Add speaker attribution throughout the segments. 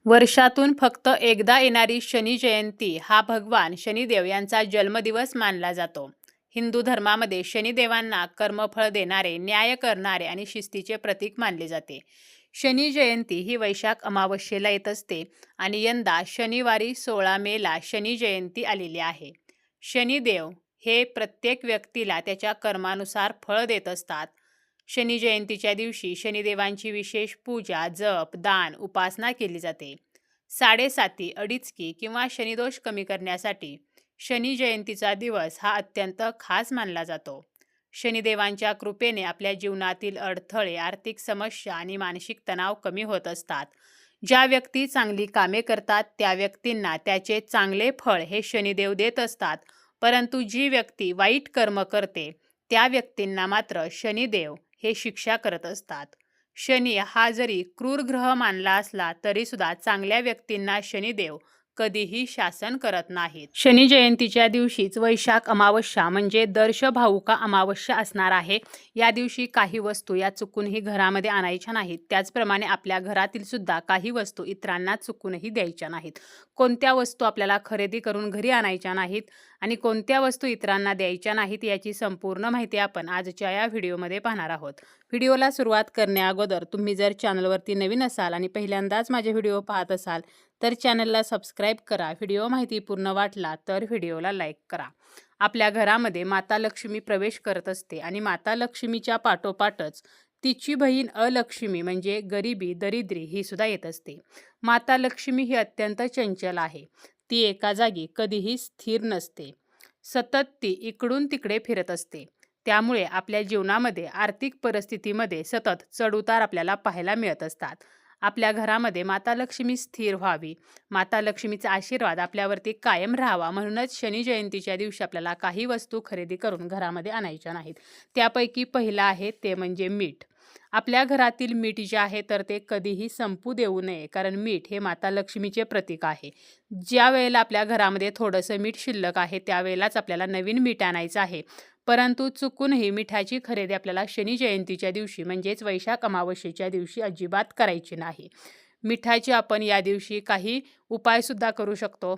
Speaker 1: वर्षातून फक्त एकदा येणारी शनी जयंती हा भगवान शनिदेव यांचा जन्मदिवस मानला जातो. हिंदू धर्मामध्ये शनिदेवांना कर्मफळ देणारे, न्याय करणारे आणि शिस्तीचे प्रतीक मानले जाते. शनी जयंती ही वैशाख अमावस्येला येत असते आणि यंदा शनिवारी 16 मेला शनी जयंती आलेली आहे. शनिदेव हे प्रत्येक व्यक्तीला त्याच्या कर्मानुसार फळ देत असतात. शनी जयंतीच्या दिवशी शनिदेवांची विशेष पूजा, जप, दान, उपासना केली जाते. साडेसाती, अडीचकी किंवा शनिदोष कमी करण्यासाठी शनी जयंतीचा दिवस हा अत्यंत खास मानला जातो. शनिदेवांच्या कृपेने आपल्या जीवनातील अडथळे, आर्थिक समस्या आणि मानसिक तणाव कमी होत असतात. ज्या व्यक्ती चांगली कामे करतात त्या व्यक्तींना त्याचे चांगले फळ हे शनिदेव देत असतात. परंतु जी व्यक्ती वाईट कर्म करते त्या व्यक्तींना मात्र शनिदेव हे शिक्षा करत असतात. शनी हा जरी क्रूर ग्रह मानला असला तरी सुद्धा चांगल्या व्यक्तींना शनिदेव कधीही शासन करत नाहीत. शनी जयंतीच्या दिवशीच वैशाख अमावस्या म्हणजे दर्श भाऊका अमावस्या असणार आहे. या दिवशी काही वस्तू या चुकूनही घरामध्ये आणायच्या नाहीत. त्याचप्रमाणे आपल्या घरातील सुद्धा काही वस्तू इतरांना चुकूनही द्यायच्या नाहीत. कोणत्या वस्तू आपल्याला खरेदी करून घरी आणायच्या नाहीत आणि कोणत्या वस्तू इतरांना द्यायच्या नाहीत याची संपूर्ण माहिती आपण आजच्या या व्हिडिओमध्ये पाहणार आहोत. व्हिडिओला सुरुवात करण्याअगोदर तुम्ही जर चॅनलवरती नवीन असाल आणि पहिल्यांदाच माझे व्हिडिओ पाहत असाल तर चॅनलला सबस्क्राईब करा. व्हिडिओ माहितीपूर्ण वाटला तर व्हिडिओला लाईक करा. आपल्या घरामध्ये माता लक्ष्मी प्रवेश करत असते आणि माता लक्ष्मीच्या पाठोपाठच तिची बहीण अलक्ष्मी म्हणजे गरिबी, दरिद्री ही सुद्धा येत असते. माता लक्ष्मी ही अत्यंत चंचल आहे. ती एका जागी कधीही स्थिर नसते. सतत ती इकडून तिकडे फिरत असते. त्यामुळे आपल्या जीवनामध्ये आर्थिक परिस्थितीमध्ये सतत चढउतार आपल्याला पाहायला मिळत असतात. आपल्या घरामध्ये माता लक्ष्मी स्थिर व्हावी, माता लक्ष्मीचा आशीर्वाद आपल्यावरती कायम राहावा म्हणूनच शनी जयंतीच्या दिवशी आपल्याला काही वस्तू खरेदी करून घरामध्ये आणायच्या नाहीत. त्यापैकी पहिलं आहे ते म्हणजे मीठ. आपल्या घरातील मीठ जे आहे तर ते कधीही संपू देऊ नये, कारण मीठ हे माता लक्ष्मीचे प्रतीक आहे. ज्या वेळेला आपल्या घरामध्ये थोडंसं मीठ शिल्लक आहे त्यावेळेलाच आपल्याला नवीन मीठ आणायचं आहे. परंतु चुकूनही मिठाची खरेदी आपल्याला शनी जयंतीच्या दिवशी म्हणजेच वैशाख अमावस्येच्या दिवशी अजिबात करायची नाही. मिठाचे आपण या दिवशी काही उपायसुद्धा करू शकतो.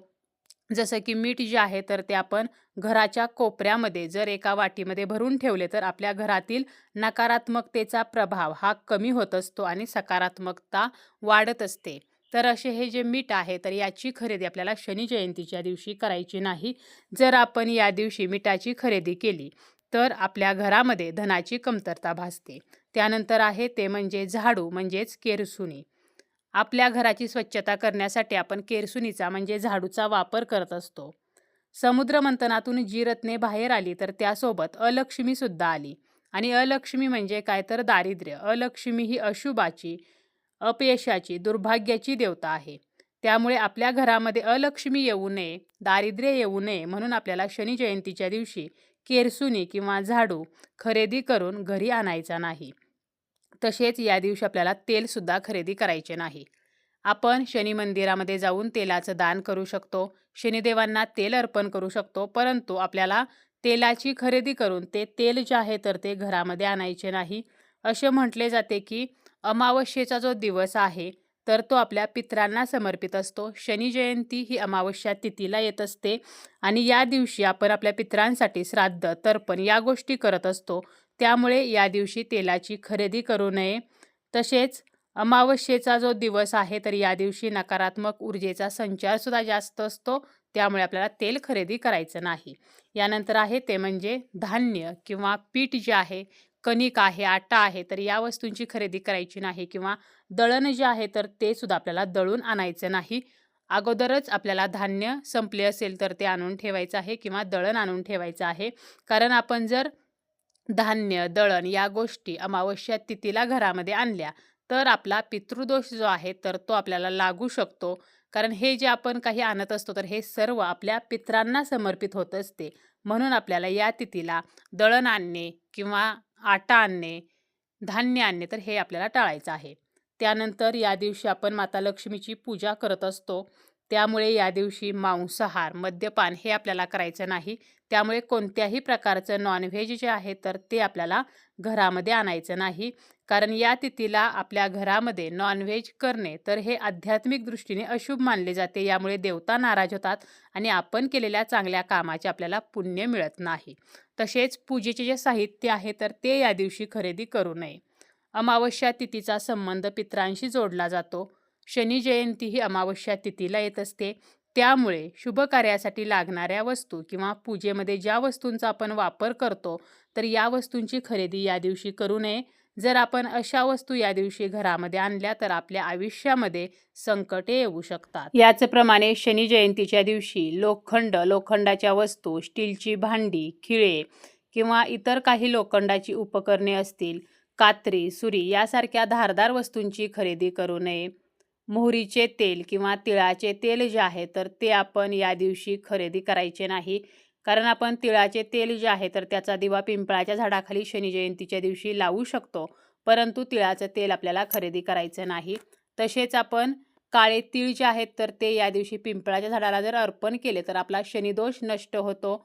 Speaker 1: जसं की मीठ जे आहे तर ते आपण घराच्या कोपऱ्यामध्ये जर एका वाटीमध्ये भरून ठेवले तर आपल्या घरातील नकारात्मकतेचा प्रभाव हा कमी होत असतो आणि सकारात्मकता वाढत असते. तर असे हे जे मीठ आहे तर याची खरेदी आपल्याला शनी जयंतीच्या दिवशी करायची नाही. जर आपण या दिवशी मिठाची खरेदी केली तर आपल्या घरामध्ये धनाची कमतरता भासते. त्यानंतर आहे ते म्हणजे झाडू म्हणजेच केरसुणी. आपल्या घराची स्वच्छता करण्यासाठी आपण केरसुणीचा म्हणजे झाडूचा वापर करत असतो. समुद्र मंथनातून जी रत्ने बाहेर आली तर त्यासोबत अलक्ष्मी सुद्धा आली आणि अलक्ष्मी म्हणजे काय तर दारिद्र्य. अलक्ष्मी ही अशुभाची, अपयशाची, दुर्भाग्याची देवता आहे. त्यामुळे आपल्या घरामध्ये अलक्ष्मी येऊ नये, दारिद्र्य येऊ नये म्हणून आपल्याला शनी जयंतीच्या दिवशी केरसुणी किंवा झाडू खरेदी करून घरी आणायचा नाही. तसेच या दिवशी आपल्याला तेलसुद्धा खरेदी करायचे नाही. आपण शनी मंदिरामध्ये जाऊन तेलाचं दान करू शकतो, शनिदेवांना तेल अर्पण करू शकतो, परंतु आपल्याला तेलाची खरेदी करून ते तेल जे आहे तर ते घरामध्ये आणायचे नाही. असे म्हटले जाते की अमावस्येचा जो दिवस आहे तर तो आपल्या पितरांना समर्पित असतो. शनी जयंती ही अमावस्या तिथीला येत असते आणि या दिवशी आपण आपल्या पितरांसाठी श्राद्ध, तर्पण या गोष्टी करत असतो. त्यामुळे या दिवशी तेलाची खरेदी करू नये. तसेच अमावस्येचा जो दिवस आहे तर या दिवशी नकारात्मक ऊर्जेचा संचारसुद्धा जास्त असतो. त्यामुळे आपल्याला तेल खरेदी करायचं नाही. यानंतर आहे ते म्हणजे धान्य किंवा पीठ जे आहे, कणिक आहे, आटा आहे तर या वस्तूंची खरेदी करायची नाही किंवा दळण जे आहे तर ते सुद्धा आपल्याला दळून आणायचं नाही. अगोदरच आपल्याला धान्य संपले असेल तर ते आणून ठेवायचं आहे किंवा दळण आणून ठेवायचं आहे. कारण आपण जर धान्य, दळण या गोष्टी अमावस्या तिथीला घरामध्ये आणल्या तर आपला पितृदोष जो आहे तर तो आपल्याला लागू शकतो. कारण हे जे आपण काही आणत असतो तर हे सर्व आपल्या पितरांना समर्पित होत असते. म्हणून आपल्याला या तिथीला दळण आणणे किंवा आटा आणणे, धान्य आणणे तर हे आपल्याला टाळायचं आहे. त्यानंतर या दिवशी आपण माता लक्ष्मीची पूजा करत असतो. त्यामुळे या दिवशी मांसाहार, मद्यपान हे आपल्याला करायचं नाही. त्यामुळे कोणत्याही प्रकारचं नॉनव्हेज जे आहे तर ते आपल्याला घरामध्ये आणायचं नाही. कारण या तिथीला आपल्या घरामध्ये नॉनव्हेज करणे तर हे आध्यात्मिक दृष्टीने अशुभ मानले जाते. यामुळे देवता नाराज होतात आणि आपण केलेल्या चांगल्या कामाचे आपल्याला पुण्य मिळत नाही. तसेच पूजेचे जे साहित्य आहे तर ते या दिवशी खरेदी करू नये. अमावस्या तिथीचा संबंध पितरांशी जोडला जातो. शनी जयंती ही अमावस्या तिथीला येत असते. त्यामुळे शुभ कार्यासाठी लागणाऱ्या वस्तू किंवा पूजेमध्ये ज्या वस्तूंचा आपण वापर करतो तर या वस्तूंची खरेदी या दिवशी करू नये. जर आपण अशा वस्तू या दिवशी घरामध्ये आणल्या तर आपल्या आयुष्यामध्ये संकटे येऊ शकतात. याचप्रमाणे शनी जयंतीच्या दिवशी लोखंडाच्या वस्तू, स्टीलची भांडी, खिळे किंवा इतर काही लोखंडाची उपकरणे असतील, कात्री, सुरी यासारख्या धारदार वस्तूंची खरेदी करू नये. मोहरीचे तेल किंवा तिळाचे तेल जे आहे तर ते आपण या दिवशी खरेदी करायचे नाही. कारण आपण तिळाचे तेल जे आहे तर त्याचा दिवा पिंपळाच्या झाडाखाली शनी जयंतीच्या दिवशी लावू शकतो. परंतु तिळाचं तेल आपल्याला खरेदी करायचं नाही. तसेच आपण काळे तीळ जे आहेत तर ते या दिवशी पिंपळाच्या झाडाला जर अर्पण केले तर आपला शनिदोष नष्ट होतो,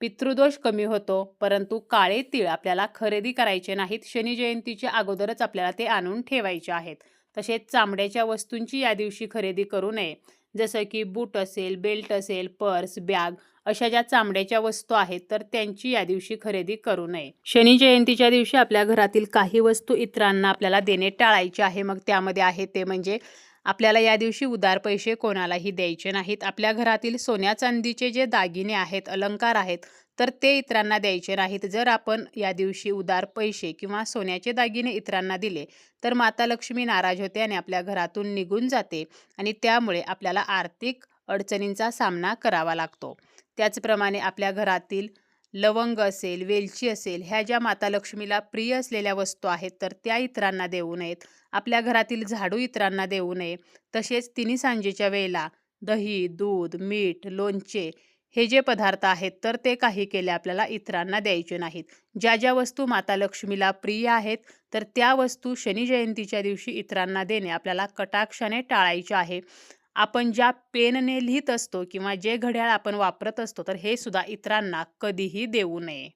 Speaker 1: पितृदोष कमी होतो. परंतु काळे तीळ आपल्याला खरेदी करायचे नाहीत. शनी जयंतीच्या अगोदरच आपल्याला ते आणून ठेवायचे आहेत. तसेच चामड्याच्या वस्तूंची या दिवशी खरेदी करू नये. जसं की बूट असेल, बेल्ट असेल, पर्स, बॅग अशा ज्या चामड्याच्या वस्तू आहेत तर त्यांची या दिवशी खरेदी करू नये. शनी जयंतीच्या दिवशी आपल्या घरातील काही वस्तू इतरांना आपल्याला देणे टाळायचे आहे. मग त्यामध्ये आहे ते म्हणजे आपल्याला या दिवशी उधार पैसे कोणालाही द्यायचे नाहीत. आपल्या घरातील सोन्या चांदीचे जे दागिने आहेत, अलंकार आहेत तर ते इतरांना द्यायचे नाहीत. जर आपण या दिवशी उधार पैसे किंवा सोन्याचे दागिने इतरांना दिले तर माता लक्ष्मी नाराज होते आणि आपल्या घरातून निघून जाते आणि त्यामुळे आपल्याला आर्थिक अडचणींचा सामना करावा लागतो. त्याचप्रमाणे आपल्या घरातील लवंग असेल, वेलची असेल ह्या ज्या माता लक्ष्मीला प्रिय असलेल्या वस्तू आहेत तर त्या इतरांना देऊ नयेत. आपल्या घरातील झाडू इतरांना देऊ नये. तसेच तिन्ही सांजेच्या वेळेला दही, दूध, मीठ, लोणचे हे जे पदार्थ आहेत तर ते काही केले आपल्याला इतरांना द्यायचे नाहीत. ज्या ज्या वस्तू माता लक्ष्मीला प्रिय आहेत तर त्या वस्तू शनी जयंतीच्या दिवशी इतरांना देणे आपल्याला कटाक्षाने टाळायचे आहे. आपण ज्या पेनने लिहित असतो किंवा जे घड्याळ आपण वापरत असतो तर हे सुद्धा इतरांना कधीही देऊ नये.